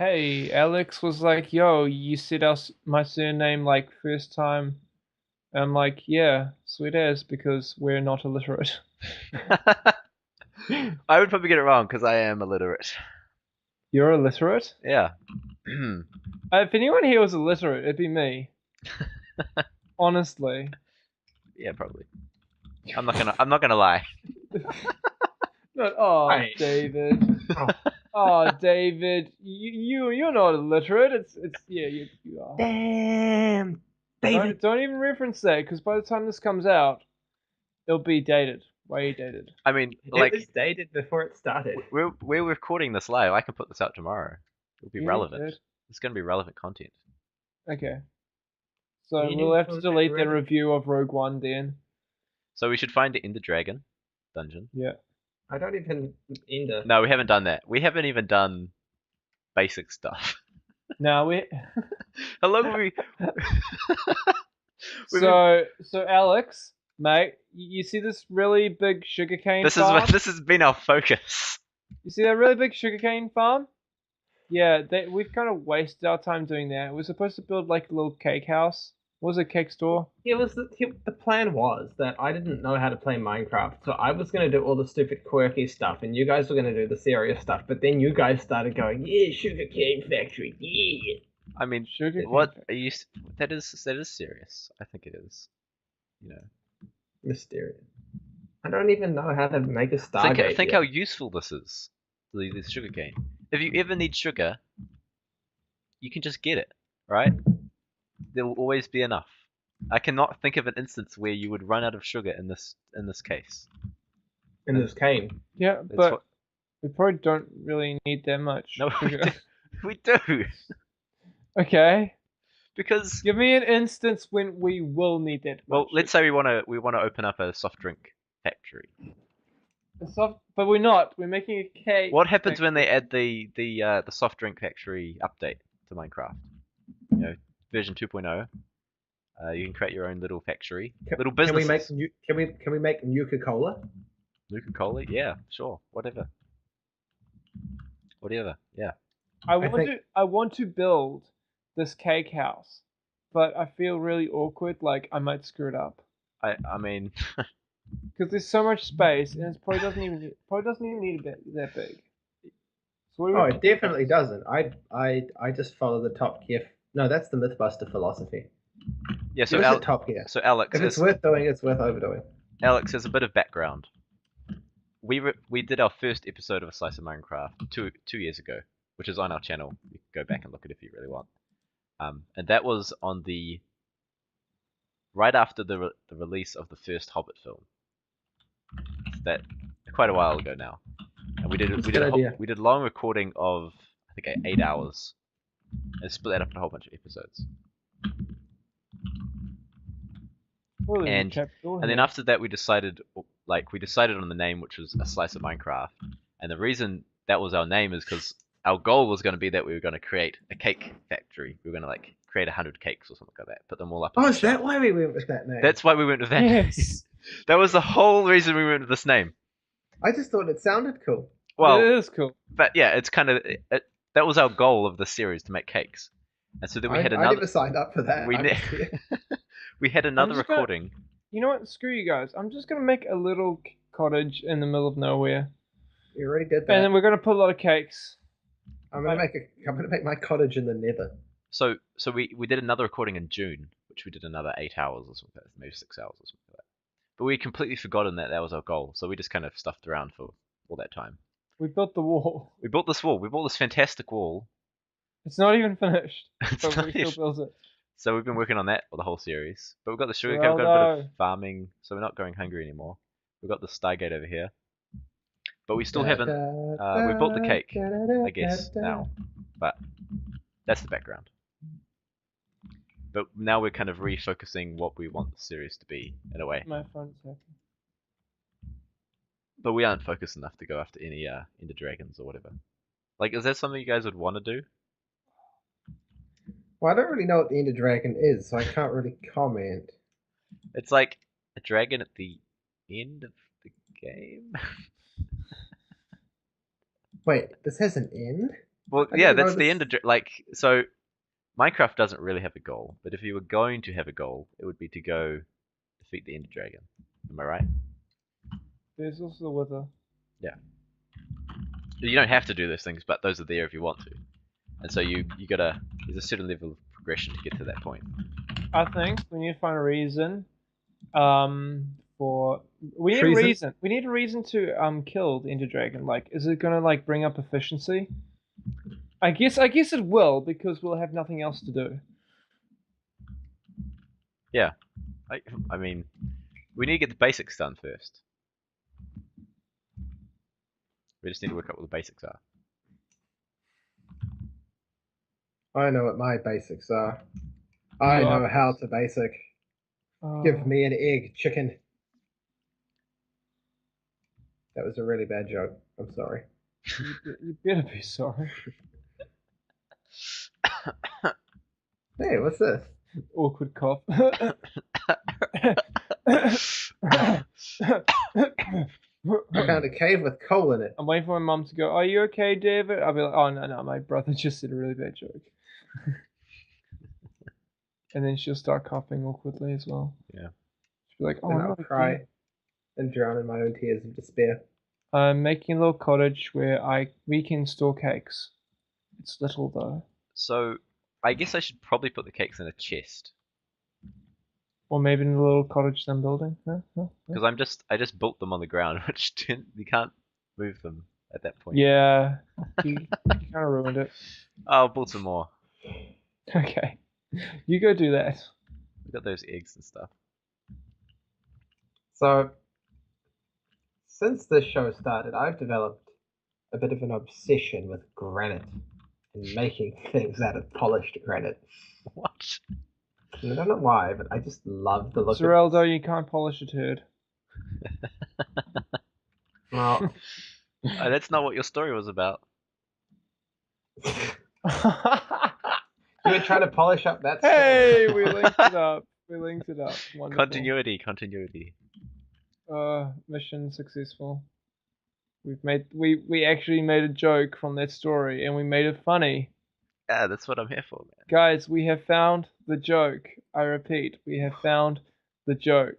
hey, Alex was like, yo, you said my surname like first time. And I'm like, yeah, sweet as, because we're not illiterate. I would probably get it wrong because I am illiterate. You're illiterate? Yeah. If anyone here was illiterate, it'd be me. Honestly. Yeah, probably. I'm not gonna lie. Not, oh, Right. David. Oh, Oh, David, you're not illiterate. It's yeah, you are. damn, David. Don't even reference that, because by the time this comes out, it'll be dated, way dated. I mean, It like was dated before it started. we're recording this live. I can put this out tomorrow. It'll be You relevant. did. It's gonna be relevant content. Okay. So You we'll need have to content delete the already. review of Rogue One then. So we should find it in the dragon dungeon. Yeah. I don't even ender. No, we haven't done that. We haven't even done basic stuff. Now we. How long have we? So Alex, mate, you see this really big sugarcane farm? This has been our focus. You see that really big sugarcane farm? Yeah, we've kind of wasted our time doing that. We're supposed to build like a little cake house. What was it, cake store? The plan was that I didn't know how to play Minecraft, so I was going to do all the stupid quirky stuff, and you guys were going to do the serious stuff. But then you guys started going, yeah, sugarcane factory, yeah. I mean, Sugarcane what factory. are you? That is serious. I think it is. You know, Mysterious. I don't even know how to make a Stargate. think yet. how useful this is. This sugarcane. If you ever need sugar, you can just get it, right? There will always be enough. I cannot think of an instance where you would run out of sugar in this case. in this cane. Yeah, It's but what- we probably don't really need that much No, we sugar. do. We do. Okay. Because Give me an instance when we will need that well, much let's say we wanna open up a soft drink factory. But we're not. We're making a cake. What happens when they add the soft drink factory update to Minecraft? You know, version 2.0. You can create your own little factory, little Can we businesses. make can we make Nuka-Cola? Nuka-Cola? Yeah, sure, whatever. Yeah. I want to build this cake house, but I feel really awkward. Like I might screw it up I mean, because there's so much space, and it probably doesn't even need that big. So what do we Oh, it definitely doesn't. I just follow the Top Gear. No, that's the MythBuster philosophy. yeah. So Top Gear. So Alex, If it's worth doing, it's worth overdoing. Alex, there's a bit of background. We did our first episode of A Slice of Minecraft 2 years ago, which is on our channel. You can go back and look at it if you really want. And that was on the right after the release of the first Hobbit film. That quite a while ago now, and we did That's a good idea. we did a long recording of I think 8 hours, and split that up in a whole bunch of episodes. Well, there's a And trap door And then here. after that, we decided on the name, which was A Slice of Minecraft. And the reason that was our name is because our goal was going to be that we were going to create a cake factory. We were going to like create 100 cakes or something like that, put them all up. Oh, on is the that shelf. why we went with that name? That's why we went with that. Yes, That was the whole reason we went with this name. I just thought it sounded cool. Well, it is cool. but yeah, it's kind of that was our goal of the series, to make cakes. And so then we had I another. never signed up for that. We I ne- was here. We had another just gonna- recording. You know what? Screw you guys. I'm just gonna make a little cottage in the middle of nowhere, You already did and that. then we're gonna put a lot of cakes. I'm gonna make my cottage in the Nether. So we did another recording in June, which we did another 8 hours or something, maybe 6 hours or something like that. But we completely forgotten that was our goal, so we just kind of stuffed around for all that time. We built the wall. We built this wall. We built this fantastic wall. It's not even finished, It's but not we still even- built it. So we've been working on that for the whole series. But we've got the sugar cane, we've got a bit Zereldo. of farming, so we're not going hungry anymore. We've got the Stargate over here. But we still haven't. We built the cake, I guess, now. But that's the background. But now we're kind of refocusing what we want the series to be, in a way. My phone's happy. But we aren't focused enough to go after any Ender Dragons or whatever. Like, is that something you guys would want to do? Well, I don't really know what the Ender Dragon is, so I can't really comment. It's like a dragon at the end of the game. Wait, this has an end? Well, I yeah, didn't know that's the this- end of like. So Minecraft doesn't really have a goal, but if you were going to have a goal, it would be to go defeat the Ender Dragon. Am I right? There's also the Wither. Yeah. You don't have to do those things, but those are there if you want to. And so you gotta. There's a certain level of progression to get to that point. I think we need to find a reason. For we need Treason? a reason. We need a reason to kill the Ender Dragon. Like, is it gonna like bring up efficiency? I guess it will because we'll have nothing else to do. I mean, we need to get the basics done first. We just need to work out what the basics are. I know what my basics are. I You know are- how to basic. Give me an egg, chicken. That was a really bad joke. I'm sorry. You better be sorry. Hey, what's this? Awkward cough. I found a cave with coal in it. I'm waiting for my mum to go, "Are you okay, David?" I'll be like, "Oh no, my brother just said a really bad joke." And then she'll start coughing awkwardly as well. Yeah. She'll be like, "Oh, And not I'll again." cry and drown in my own tears of despair. I'm making a little cottage where we can store cakes. It's little though. So I guess I should probably put the cakes in a chest Or maybe in the little cottage I'm building. Huh? because I just built them on the ground, which you can't move them at that point. Yeah, you kind of ruined it. Oh, I'll build some more. Okay, you go do that. We got those eggs and stuff. So, since this show started, I've developed a bit of an obsession with granite and making things out of polished granite. What? And I don't know why, but I just love the look Zereldo, you can't polish a turd. Well, That's not what your story was about. you were trying to polish up that Hey, stuff. we linked it up. Wonderful. Continuity. Mission successful. We actually made a joke from that story and we made it funny. Yeah, that's what I'm here for, man. Guys, we have found the joke. I repeat, we have found the joke.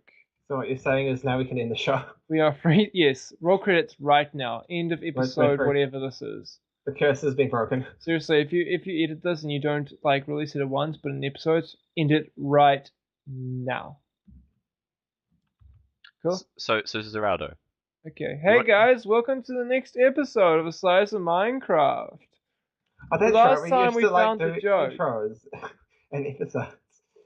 So what you're saying is now we can end the show. We are free. Yes, roll credits right now. End of episode, free. whatever this is. The curse has been broken. Seriously, if you edit this and you don't like release it at once, but in episodes, end it right now. Cool. So Zeraldo. Okay. Hey What- guys, welcome to the next episode of A Slice of Minecraft. Oh, that's Last right. We time used we to like found the do joke. intros and episodes.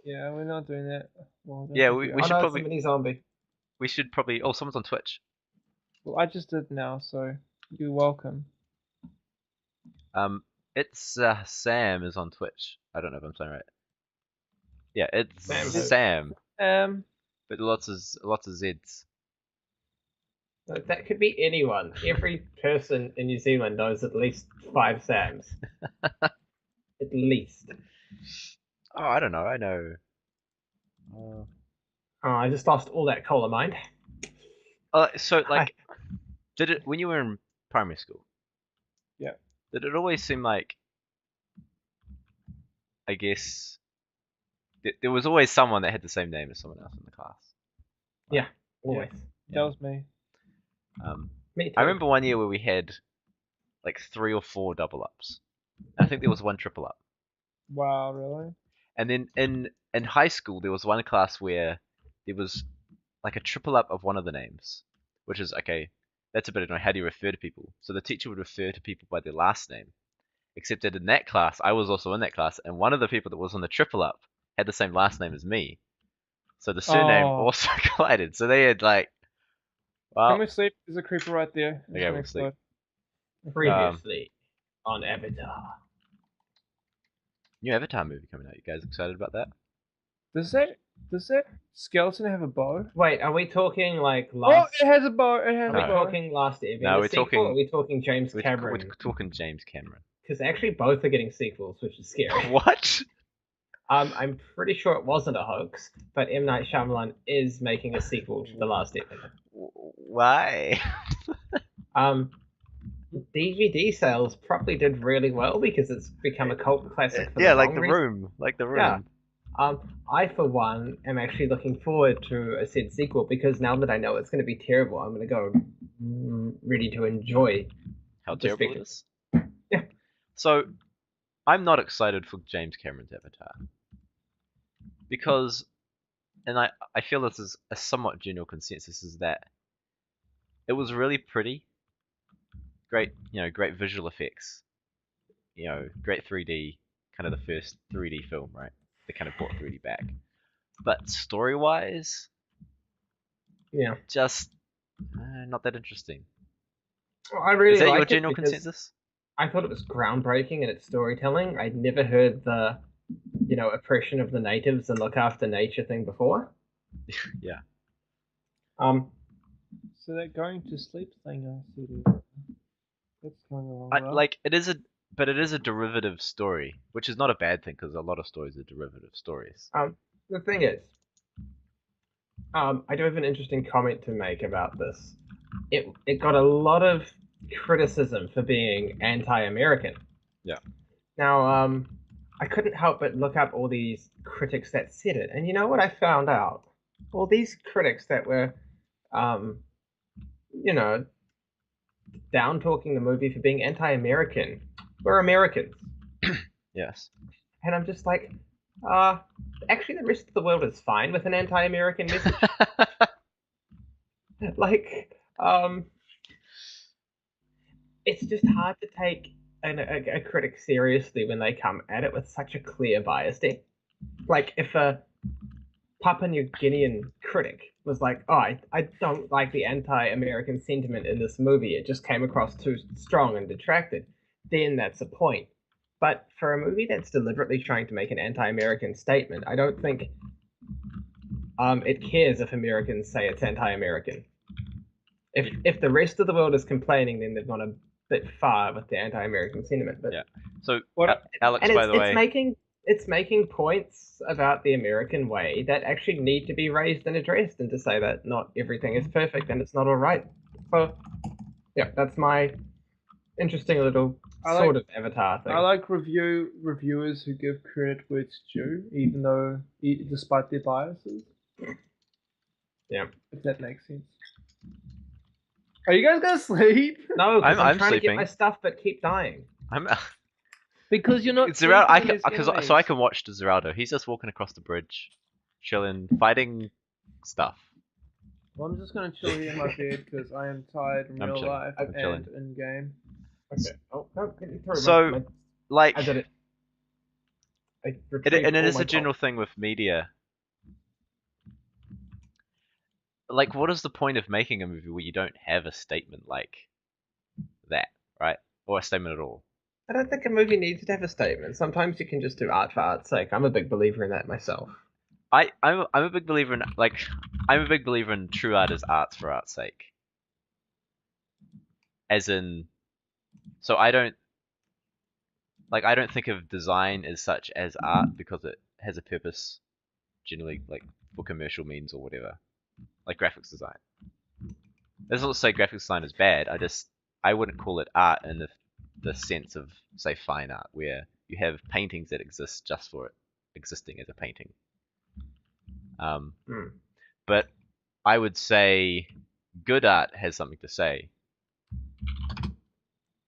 Yeah, we're not doing that. Well, Yeah, don't we do should that. Oh, no, probably- it's a mini zombie. We should probably. Oh, someone's on Twitch. Well, I just did now, so you're welcome. It's Sam is on Twitch. I don't know if I'm saying right. Yeah, it's Sam who? Sam, Um, but lots of Z's. No, that could be anyone. Every person in New Zealand knows at least 5 Sams. At least. Oh, I don't know. I know. Oh, I just lost all that coal of mine. So like, did it when you were in primary school? Yeah. Did it always seem like? I guess there was always someone that had the same name as someone else in the class. Always. that was me. Me too. I remember one year where we had like 3 or 4 double ups. I think there was 1 triple up. Wow, really? And then in high school there was one class where there was like a triple up of one of the names, which is okay. That's a bit annoying. How do you refer to people? So the teacher would refer to people by their last name. Except that in that class, I was also in that class, and one of the people that was on the triple up had the same last name as me. So the surname Oh. also collided. So they had like, well, Can we sleep? There's a creeper right there. It's Okay, gonna we'll sleep. explode. Previously on Avatar. new Avatar movie coming out. You guys excited about that? Does that skeleton have a bow? Wait, are we talking like Oh, last? it has a bow. It has Are we a bow. talking last Airbender No, we're sequel? talking- Or are we talking James We're Cameron? talking James Cameron. Because actually both are getting sequels, which is scary. What? I'm pretty sure it wasn't a hoax, but M. Night Shyamalan is making a sequel to The Last Airbender. Why? DVD sales probably did really well because it's become a cult classic for the Yeah, like wrong the reason. room, like the Yeah. room. I for one am actually looking forward to a said sequel because now that I know it's going to be terrible, I'm going to go ready to enjoy How the terrible it spectacle. is. Yeah. So I'm not excited for James Cameron's Avatar because, and I feel this is a somewhat general consensus, is that it was really pretty, great, great visual effects, great 3D, kind of the first 3D film, right? They kind of brought 3D back. But story-wise, Yeah. just not that interesting. Well, I Is really that your like it general because consensus? I thought it was groundbreaking in its storytelling. I'd never heard the, oppression of the natives and look after nature thing before. Yeah. Um, So that going to sleep thing I said, that's going along well. Like but it is a derivative story, which is not a bad thing because a lot of stories are derivative stories. the thing is, I do have an interesting comment to make about this. It got a lot of criticism for being anti-American. Yeah. Now, I couldn't help but look up all these critics that said it, and you know what I found out? All these critics that were, um, you know, down talking the movie for being anti-American were Americans, Yes. and I'm just like, uh, actually, the rest of the world is fine with an anti-American message. Like, it's just hard to take a critic seriously when they come at it with such a clear bias. Like, if a Papua New Guinean critic was like, "Oh, I don't like the anti-American sentiment in this movie. It just came across too strong and detracted," then that's a point. But for a movie that's deliberately trying to make an anti-American statement, I don't think it cares if Americans say it's anti-American. If the rest of the world is complaining, then they've gone a bit far with the anti-American sentiment. But Yeah. So What Alex, and by it's the it's way, making points about the American way that actually need to be raised and addressed, and to say that not everything is perfect and it's not all right. So yeah, that's my interesting little I like sort of Avatar I thing. like reviewers who give credit where it's due, even though despite their biases. Yeah. If that makes sense. Are you guys gonna sleep? No, because I'm I'm trying to get my sleeping. stuff, but keep dying. I'm Because you're not Zeraldo. sleeping and there's So I enemies. can watch Zeraldo. He's just walking across the bridge, chilling, fighting stuff. Well, I'm just gonna chill here in my bed because I am tired in I'm real chilling. life I'm chilling. and in game. Okay. Oh no! Sorry, So, like, I did it. I retrieved and it all is my a general bolts. thing with media. Like, what is the point of making a movie where you don't have a statement like that, right? Or a statement at all? I don't think a movie needs to have a statement. Sometimes you can just do art for art's sake. I'm a big believer in that myself. I'm a big believer in I'm a big believer in true art as arts for art's sake. As in, so I don't think of design as such as art because it has a purpose, generally like for commercial means or whatever, like graphics design. That's not to say graphics design is bad. I wouldn't call it art in the sense of say fine art, where you have paintings that exist just for it existing as a painting. Hmm. But I would say good art has something to say.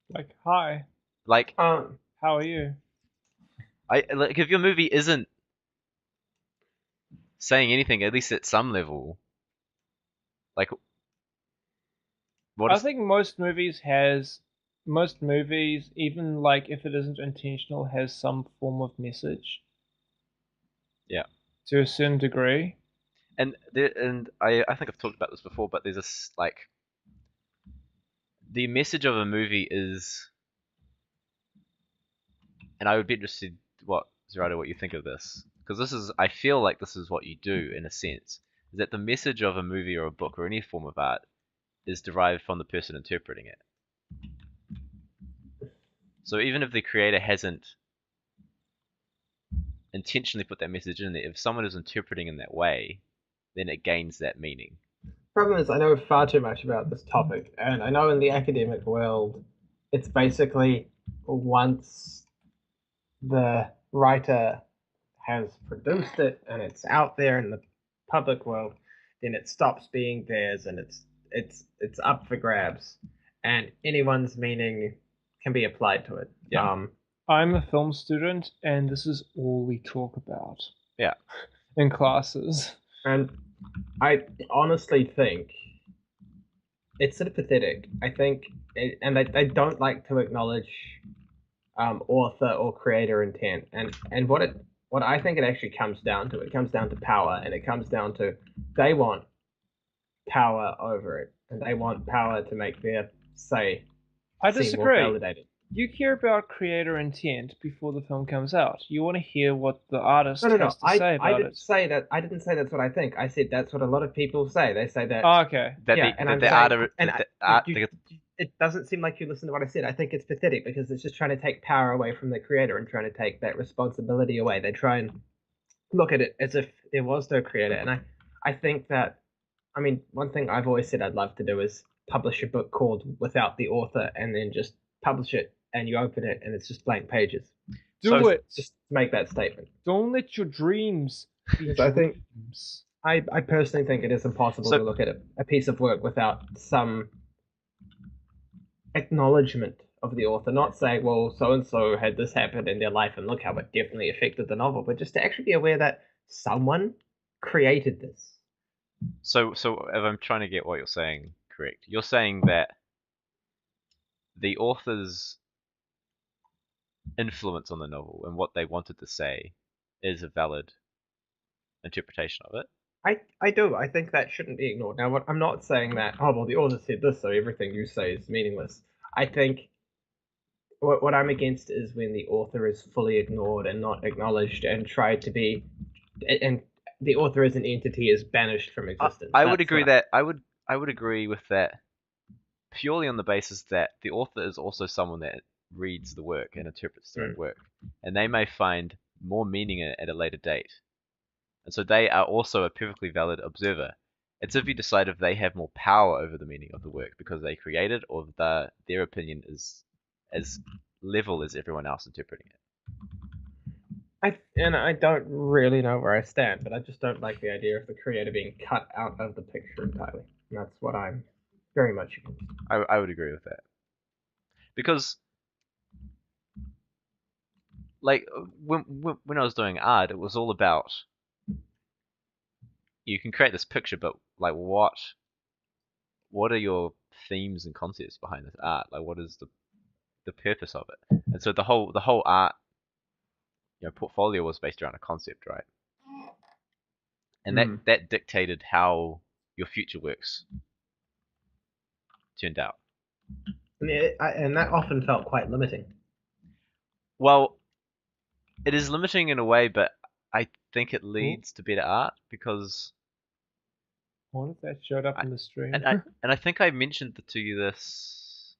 Like, hi, Like how are you? like if your movie isn't saying anything, at least at some level, like what I is think most movies, even like if it isn't intentional, has some form of message yeah. to a certain degree. And I think I've talked about this before, but there's this like the message of a movie is, and I would be interested what you think of this, because this is I feel like this is what you do in a sense, is that the message of a movie or a book or any form of art is derived from the person interpreting it. So even if the creator hasn't intentionally put that message in there, if someone is interpreting in that way, then it gains that meaning. Problem is, I know far too much about this topic, and I know in the academic world, it's basically once the writer has produced it and it's out there in the public world, then it stops being theirs and it's up for grabs, and anyone's meaning can be applied to it. Yeah. I'm a film student, and this is all we talk about. Yeah. In classes. And I honestly think it's sort of pathetic. I think, and I don't like to acknowledge author or creator intent, and what I think it actually comes down to, it comes down to power, and it comes down to they want power over it, and they want power to make their say I seem more disagree. validated. You care about creator intent before the film comes out. You want to hear what the artist No. has to say I about didn't it. say that. I didn't say that's what I think. I said that's what a lot of people say. They say that. Oh, okay. That Yeah, the, and that I'm the saying- art, and that the I- art, you- it doesn't seem like you listen to what I said. I think it's pathetic because it's just trying to take power away from the creator and trying to take that responsibility away. They try and look at it as if there was no creator. And I think that, I mean, one thing I've always said I'd love to do is publish a book called Without the Author, and then just publish it, and you open it and it's just blank pages. Do it. Just make that statement. Don't let your dreams be Because I think dreams. I personally think it is impossible So- to look at a piece of work without some acknowledgement of the author. Not saying, well, so and so had this happen in their life and look how it definitely affected the novel, but just to actually be aware that someone created this. So if I'm trying to get what you're saying correct, you're saying that the author's influence on the novel and what they wanted to say is a valid interpretation of it. I do. I think that shouldn't be ignored. Now, I'm not saying that, oh, well, the author said this, so everything you say is meaningless. I think what I'm against is when the author is fully ignored and not acknowledged and tried to be, and the author as an entity is banished from existence. I would That's agree what that I would agree with that purely on the basis that the author is also someone that reads the work and interprets the work, and they may find more meaning in it at a later date, and so they are also a perfectly valid observer. It's if you decide if they have more power over the meaning of the work because they created, or their opinion is as level as everyone else interpreting it. I don't really know where I stand, but I just don't like the idea of the creator being cut out of the picture entirely. And that's what I'm very much against. I would agree with that. Because, like, when I was doing art, it was all about, you can create this picture, but, like, what are your themes and concepts behind this art? Like, what is the purpose of it? And so the whole art, portfolio was based around a concept, right? And that dictated how your future works turned out. And that often felt quite limiting. Well, it is limiting in a way, but I think it leads to better art because. What if that showed up in the stream? And I think I mentioned to you this.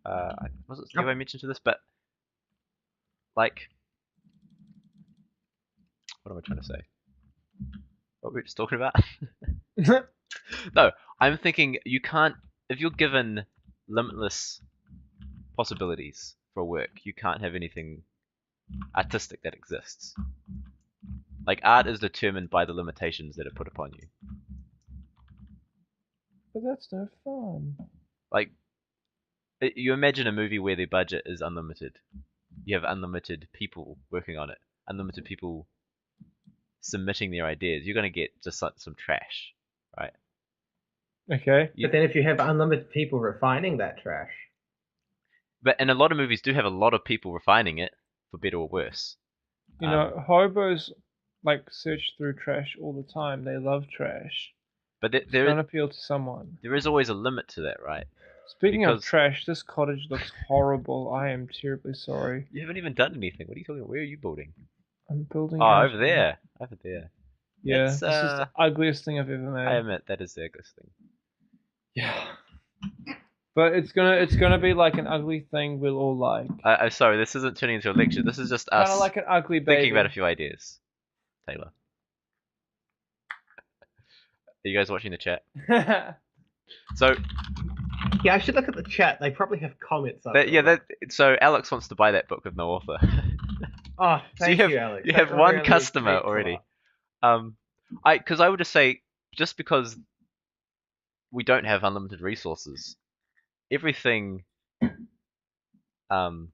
Was it Steve I mentioned to this? But like, what am I trying to say? What were we just talking about? No, I'm thinking you can't. If you're given limitless possibilities for work, you can't have anything artistic that exists. Like, art is determined by the limitations that are put upon you. But that's no fun. Like, you imagine a movie where the budget is unlimited. You have unlimited people working on it, unlimited people submitting their ideas. You're going to get just some trash, right? Okay. But then if you have unlimited people refining that trash. And a lot of movies do have a lot of people refining it, for better or worse. You know, hobos like search through trash all the time. They love trash. But It's gonna appeal to someone. there is always a limit to that, right? Speaking of Because- trash, this cottage looks horrible. I am terribly sorry. You haven't even done anything. What are you talking about? Where are you building? I'm building. Oh, out over there. Over there. Yeah, It's, this is the ugliest thing I've ever made. I admit that is the ugliest thing. Yeah. But it's gonna be like an ugly thing we'll all like. I'm sorry, this isn't turning into a lecture. This is just us Kind of like an ugly baby. thinking about a few ideas. Taylor, are you guys watching the chat? So, Yeah, I should look at the chat. They probably have comments up there. So Alex wants to buy that book with no author. Oh, So thank you, Alex. you That have one really customer means a already. lot. I would just say, just because we don't have unlimited resources, everything um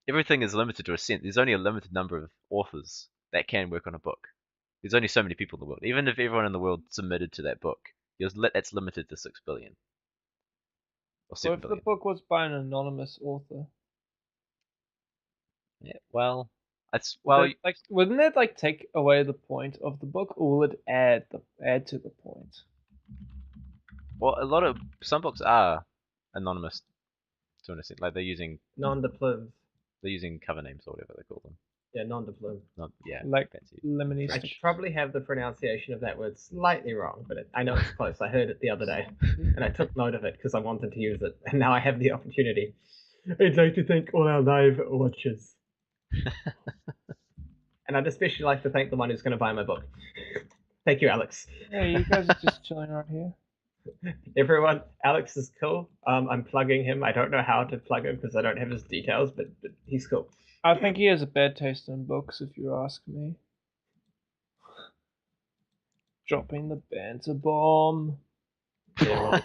everything is limited to a extent. There's only a limited number of authors that can work on a book. There's only so many people in the world. Even if everyone in the world submitted to that book, that's limited to 6 billion or So 7 if the billion. book was by an anonymous author, Yeah, well, wouldn't that like take away the point of the book, or will it add to the point? well, some books are anonymous to an extent. Like they're using Non-diplomes. cover names or whatever they call them. Yeah, non-diplomes. Not yeah, Like fancy. lemony I stick. probably have the pronunciation of that word slightly wrong, but I know it's close. I heard it the other day, and I took note of it because I wanted to use it, and now I have the opportunity. I'd like to thank all our live watchers. And I'd especially like to thank the one who's going to buy my book. Thank you, Alex. Yeah, you guys are just chilling right here. Everyone, Alex is cool. I'm plugging him. I don't know how to plug him because I don't have his details, but he's cool. I think he has a bad taste in books, if you ask me. Dropping the banter bomb. Yeah,